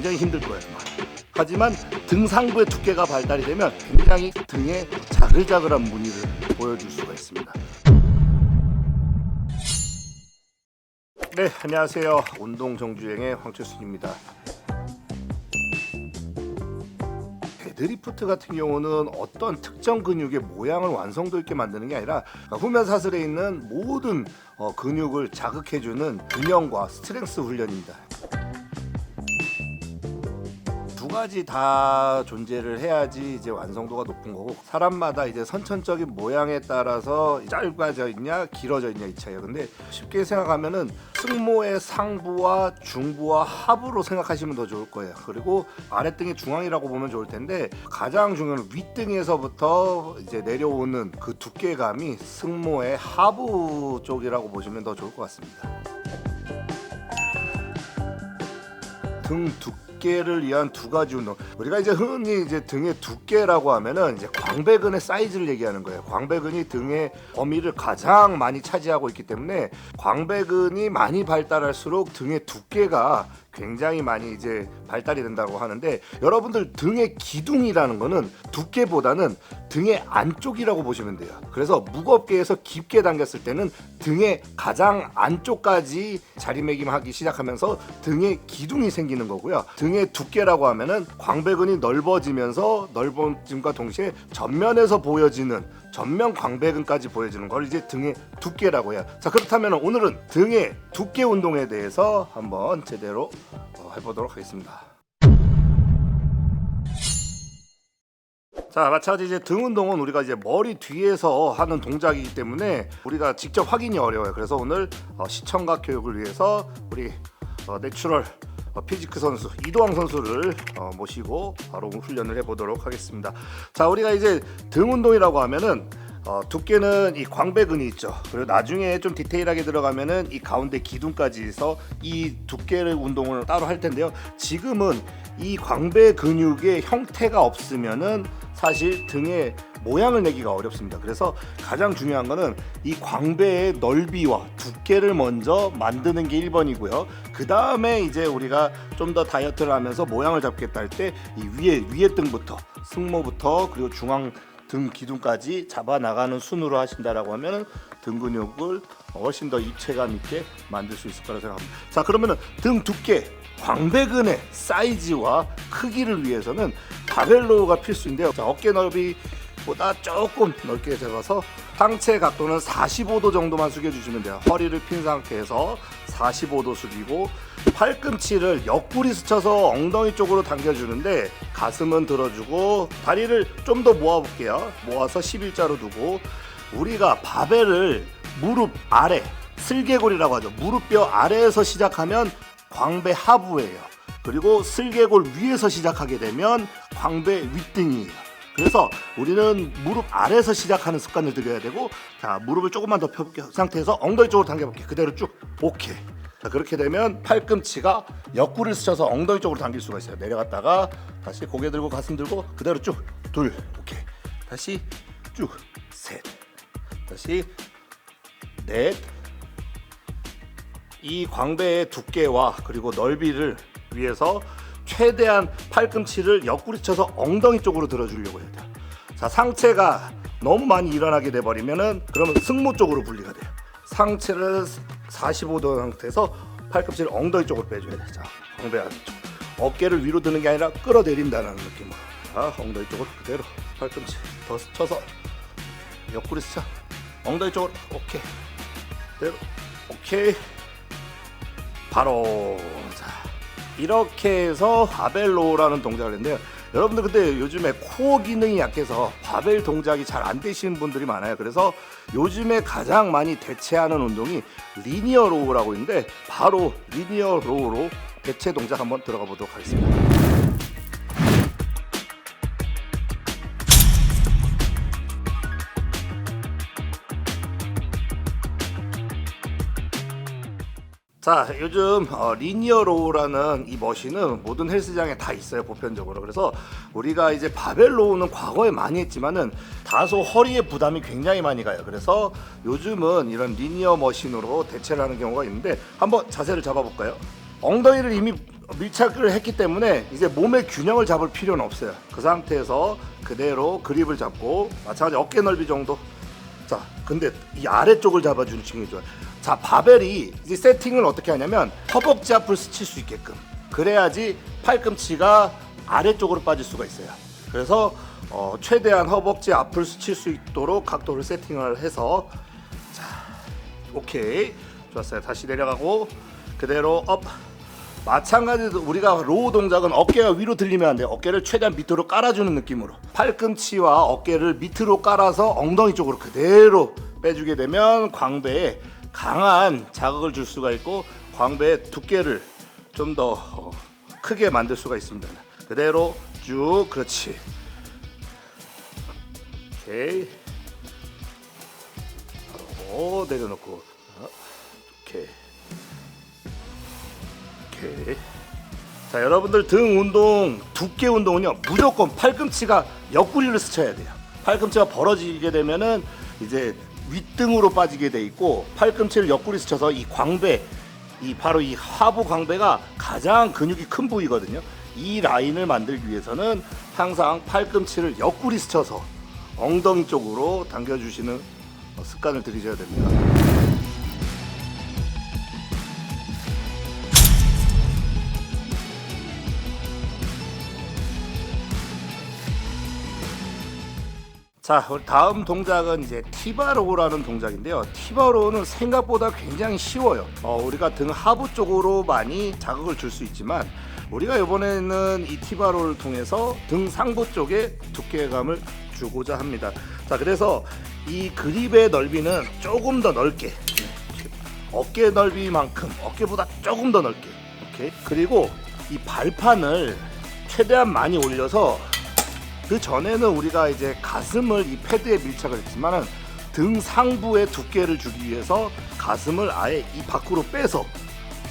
굉장히 힘들 거예요. 하지만 등 상부의 두께가 발달이 되면 굉장히 등에 자글자글한 무늬를 보여줄 수가 있습니다. 네, 안녕하세요. 운동 정주행의 황철순입니다. 데드리프트 같은 경우는 어떤 특정 근육의 모양을 완성도 있게 만드는 게 아니라 후면 사슬에 있는 모든 근육을 자극해주는 균형과 스트렝스 훈련입니다. 두 가지 다 존재를 해야지 이제 완성도가 높은 거고, 사람마다 이제 선천적인 모양에 따라서 짧아져 있냐 길어져 있냐 이 차이야. 근데 쉽게 생각하면은 승모의 상부와 중부와 하부로 생각하시면 더 좋을 거예요. 그리고 아랫등의 중앙이라고 보면 좋을 텐데, 가장 중요한 윗등에서부터 이제 내려오는 그 두께감이 승모의 하부 쪽이라고 보시면 더 좋을 것 같습니다. 등 두께를 위한 두 가지 운동. 우리가 이제 흔히 이제 등의 두께라고 하면은 이제 광배근의 사이즈를 얘기하는 거예요. 광배근이 등의 범위를 가장 많이 차지하고 있기 때문에 광배근이 많이 발달할수록 등의 두께가 굉장히 많이 이제 발달이 된다고 하는데, 여러분들 등의 기둥이라는 거는 두께보다는 등의 안쪽이라고 보시면 돼요. 그래서 무겁게 해서 깊게 당겼을 때는 등의 가장 안쪽까지 자리매김하기 시작하면서 등의 기둥이 생기는 거고요. 등의 두께라고 하면은 광배근이 넓어지면서 넓어짐과 동시에 전면에서 보여지는 전면 광배근까지 보여지는 걸 이제 등의 두께라고 해요. 자, 그렇다면 오늘은 등의 두께 운동에 대해서 한번 제대로 해보도록 하겠습니다. 자, 마찬가지 이제 등 운동은 우리가 이제 머리 뒤에서 하는 동작이기 때문에 우리가 직접 확인이 어려워요. 그래서 오늘 시청각 교육을 위해서 우리 내추럴 피지크 선수 이도왕 선수를 모시고 바로 훈련을 해보도록 하겠습니다. 자, 우리가 이제 등 운동이라고 하면은 두께는 이 광배근이 있죠. 그리고 나중에 좀 디테일하게 들어가면은 이 가운데 기둥까지 해서 이 두께를 운동을 따로 할 텐데요. 지금은 이 광배 근육의 형태가 없으면은 사실 등의 모양을 내기가 어렵습니다. 그래서 가장 중요한 거는 이 광배의 넓이와 두께를 먼저 만드는 게 1번이고요. 그 다음에 이제 우리가 좀 더 다이어트를 하면서 모양을 잡겠다 할 때 이 위에 등부터 승모부터 그리고 중앙 등 기둥까지 잡아 나가는 순으로 하신다라고 하면은 등 근육을 훨씬 더 입체감 있게 만들 수 있을 거라고 생각합니다. 자, 그러면은 등 두께, 광배근의 사이즈와 크기를 위해서는 바벨로우가 필수인데요. 자, 어깨 넓이보다 조금 넓게 잡아서 상체 각도는 45도 정도만 숙여주시면 돼요. 허리를 핀 상태에서 45도 숙이고 팔꿈치를 옆구리 스쳐서 엉덩이 쪽으로 당겨주는데 가슴은 들어주고 다리를 좀 더 모아볼게요. 모아서 11자로 두고, 우리가 바벨을 무릎 아래, 슬개골이라고 하죠. 무릎뼈 아래에서 시작하면 광배 하부예요. 그리고 슬개골 위에서 시작하게 되면 광배 윗등이에요. 그래서 우리는 무릎 아래에서 시작하는 습관을 들여야 되고, 자, 무릎을 조금만 더 펴볼게요. 그 상태에서 엉덩이 쪽으로 당겨볼게요. 그대로 쭉. 오케이. 자, 그렇게 되면 팔꿈치가 옆구리를 스쳐서 엉덩이 쪽으로 당길 수가 있어요. 내려갔다가 다시 고개 들고 가슴 들고 그대로 쭉. 둘. 오케이. 다시 쭉. 셋. 다시 넷. 이 광배의 두께와 그리고 넓이를 위해서 최대한 팔꿈치를 옆구리 쳐서 엉덩이 쪽으로 들어주려고 해야 돼요. 자, 상체가 너무 많이 일어나게 돼버리면은 그러면 승모 쪽으로 분리가 돼요. 상체를 45도 상태에서 팔꿈치를 엉덩이 쪽으로 빼줘야 돼요. 자, 광배 안쪽. 어깨를 위로 드는 게 아니라 끌어내린다는 느낌으로. 자, 엉덩이 쪽으로 그대로 팔꿈치 더 스쳐서 옆구리 스쳐 엉덩이 쪽으로. 오케이. 그대로. 오케이. 바로. 자, 이렇게 해서 바벨로우라는 동작을 했는데요. 여러분들 근데 요즘에 코어 기능이 약해서 바벨 동작이 잘 안 되시는 분들이 많아요. 그래서 요즘에 가장 많이 대체하는 운동이 리니어 로우라고 있는데, 바로 리니어 로우로 대체 동작 한번 들어가 보도록 하겠습니다. 자, 요즘 리니어 로우라는 이 머신은 모든 헬스장에 다 있어요, 보편적으로. 그래서 우리가 이제 바벨 로우는 과거에 많이 했지만은 다소 허리에 부담이 굉장히 많이 가요. 그래서 요즘은 이런 리니어 머신으로 대체를 하는 경우가 있는데, 한번 자세를 잡아볼까요? 엉덩이를 이미 밀착을 했기 때문에 이제 몸의 균형을 잡을 필요는 없어요. 그 상태에서 그대로 그립을 잡고 마찬가지 어깨 넓이 정도. 자, 근데 이 아래쪽을 잡아주는 게 좋아요. 자, 바벨이 이제 세팅을 어떻게 하냐면 허벅지 앞을 스칠 수 있게끔, 그래야지 팔꿈치가 아래쪽으로 빠질 수가 있어요. 그래서 최대한 허벅지 앞을 스칠 수 있도록 각도를 세팅을 해서, 자, 오케이, 좋았어요. 다시 내려가고 그대로 업. 마찬가지로 우리가 로우 동작은 어깨가 위로 들리면 안 돼요. 어깨를 최대한 밑으로 깔아주는 느낌으로, 팔꿈치와 어깨를 밑으로 깔아서 엉덩이 쪽으로 그대로 빼주게 되면 광배에 강한 자극을 줄 수가 있고 광배의 두께를 좀 더 크게 만들 수가 있습니다. 그대로 쭉, 그렇지. 오케이. 바로 내려놓고, 오케이. 오케이. 자, 여러분들 등 운동, 두께 운동은요 무조건 팔꿈치가 옆구리를 스쳐야 돼요. 팔꿈치가 벌어지게 되면은 이제 윗등으로 빠지게 돼 있고, 팔꿈치를 옆구리 스쳐서 이 광배, 이 바로 이 하부 광배가 가장 근육이 큰 부위거든요. 이 라인을 만들기 위해서는 항상 팔꿈치를 옆구리 스쳐서 엉덩이 쪽으로 당겨주시는 습관을 들이셔야 됩니다. 자, 우리 다음 동작은 이제 티바로우라는 동작인데요. 티바로우는 생각보다 굉장히 쉬워요. 우리가 등 하부 쪽으로 많이 자극을 줄 수 있지만, 우리가 이번에는 이 티바로우를 통해서 등 상부 쪽에 두께감을 주고자 합니다. 자, 그래서 이 그립의 넓이는 조금 더 넓게, 어깨 넓이만큼, 어깨보다 조금 더 넓게. 오케이. 그리고 이 발판을 최대한 많이 올려서, 그 전에는 우리가 이제 가슴을 이 패드에 밀착을 했지만은 등 상부의 두께를 주기 위해서 가슴을 아예 이 밖으로 빼서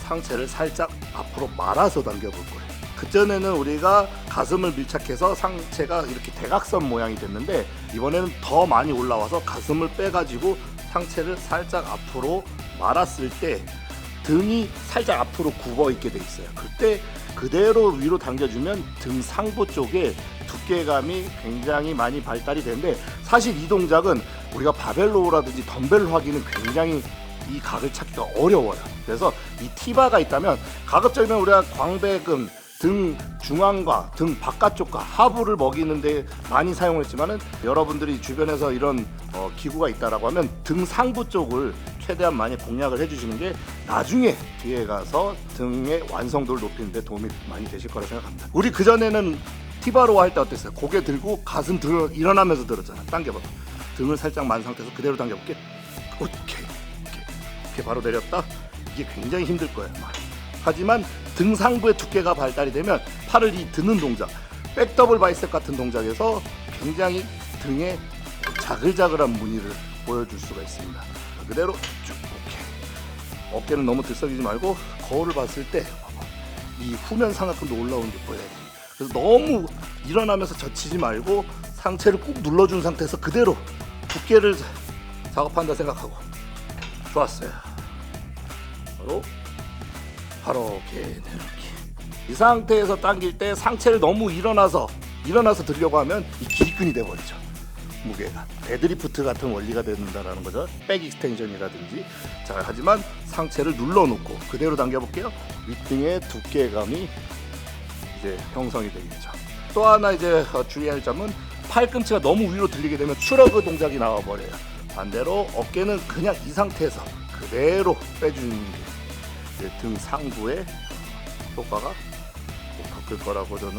상체를 살짝 앞으로 말아서 당겨볼 거예요. 그전에는 우리가 가슴을 밀착해서 상체가 이렇게 대각선 모양이 됐는데, 이번에는 더 많이 올라와서 가슴을 빼가지고 상체를 살짝 앞으로 말았을 때 등이 살짝 앞으로 굽어 있게 돼 있어요. 그때 그대로 위로 당겨주면 등 상부 쪽에 두께감이 굉장히 많이 발달이 되는데, 사실 이 동작은 우리가 바벨로우라든지 덤벨 하기는 굉장히 이 각을 찾기가 어려워요. 그래서 이 티바가 있다면 가급적이면 우리가 광배근, 등 중앙과 등 바깥쪽과 하부를 먹이는데 많이 사용했지만은, 여러분들이 주변에서 이런 기구가 있다라고 하면 등 상부 쪽을 최대한 많이 공략을 해주시는 게 나중에 뒤에 가서 등의 완성도를 높이는 데 도움이 많이 되실 거라 생각합니다. 우리 그전에는 티바로우 할 때 어땠어요? 고개 들고 가슴 들어 일어나면서 들었잖아. 당겨봐. 등을 살짝 만 상태에서 그대로 당겨볼게. 오케이. 이렇게 바로 내렸다. 이게 굉장히 힘들 거예요. 하지만 등 상부의 두께가 발달이 되면 팔을 이 드는 동작, 백더블 바이셉 같은 동작에서 굉장히 등에 자글자글한 무늬를 보여줄 수가 있습니다. 그대로 쭉. 오케이. 어깨는 너무 들썩이지 말고 거울을 봤을 때 이 후면 상하근도 올라오는 게 보여야 돼요. 그래서 너무 일어나면서 젖히지 말고 상체를 꾹 눌러준 상태에서 그대로 두께를 작업한다 생각하고. 좋았어요. 바로 이렇게 내려놓기. 이 상태에서 당길 때 상체를 너무 일어나서 들려고 하면 이 기립근이 돼버리죠. 무게가 데드리프트 같은 원리가 된다라는 거죠. 백 익스텐션이라든지. 자, 하지만 상체를 눌러놓고 그대로 당겨볼게요. 윗등의 두께감이 이제 형성이 되겠죠. 또 하나 이제 주의할 점은 팔꿈치가 너무 위로 들리게 되면 추러그 동작이 나와버려요. 반대로 어깨는 그냥 이 상태에서 그대로 빼주는 게 등 상부의 효과가 더 클 거라고 저는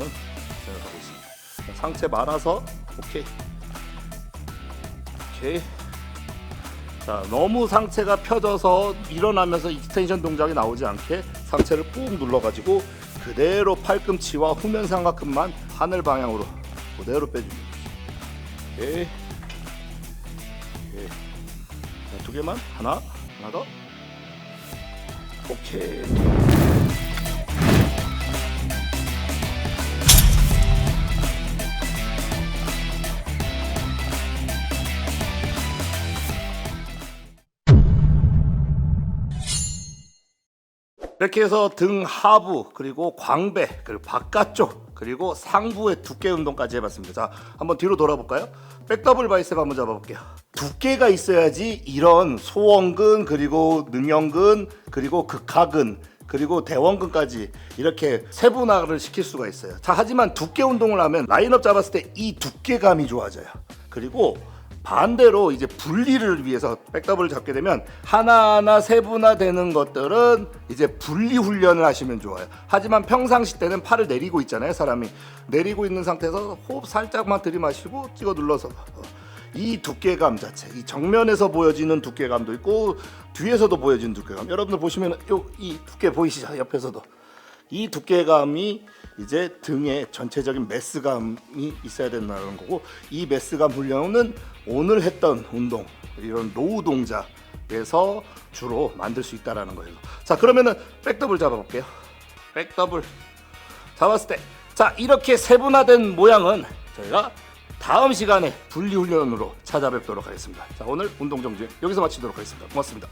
생각하고 있습니다. 상체 말아서 오케이. 자, 너무 상체가 펴져서 일어나면서 익스텐션 동작이 나오지 않게 상체를 꾹 눌러가지고 그대로 팔꿈치와 후면 삼각근만 하늘 방향으로 그대로 빼줍니다. 오케이. 자, 두 개만. 하나 더. 오케이. 이렇게 해서 등 하부 그리고 광배 그리고 바깥쪽 그리고 상부의 두께 운동까지 해봤습니다. 자, 한번 뒤로 돌아볼까요? 백더블 바이셉 한번 잡아볼게요. 두께가 있어야지 이런 소원근 그리고 능형근 그리고 극하근 그리고 대원근까지 이렇게 세분화를 시킬 수가 있어요. 자, 하지만 두께 운동을 하면 라인업 잡았을 때 이 두께감이 좋아져요. 그리고 반대로 이제 분리를 위해서 백더블을 잡게 되면 하나하나 세분화되는 것들은 이제 분리 훈련을 하시면 좋아요. 하지만 평상시 때는 팔을 내리고 있잖아요. 사람이 내리고 있는 상태에서 호흡 살짝만 들이마시고 찍어 눌러서 이 두께감 자체, 이 정면에서 보여지는 두께감도 있고 뒤에서도 보여지는 두께감. 여러분들 보시면 이 두께 보이시죠? 옆에서도 이 두께감이 이제 등에 전체적인 매스감이 있어야 된다는 거고, 이 매스감 훈련은 오늘 했던 운동, 이런 로우 동작에서 주로 만들 수 있다라는 거예요. 자, 그러면은 백더블 잡아볼게요. 백더블 잡았을 때, 자, 이렇게 세분화된 모양은 저희가 다음 시간에 분리 훈련으로 찾아뵙도록 하겠습니다. 자, 오늘 운동 정지 여기서 마치도록 하겠습니다. 고맙습니다.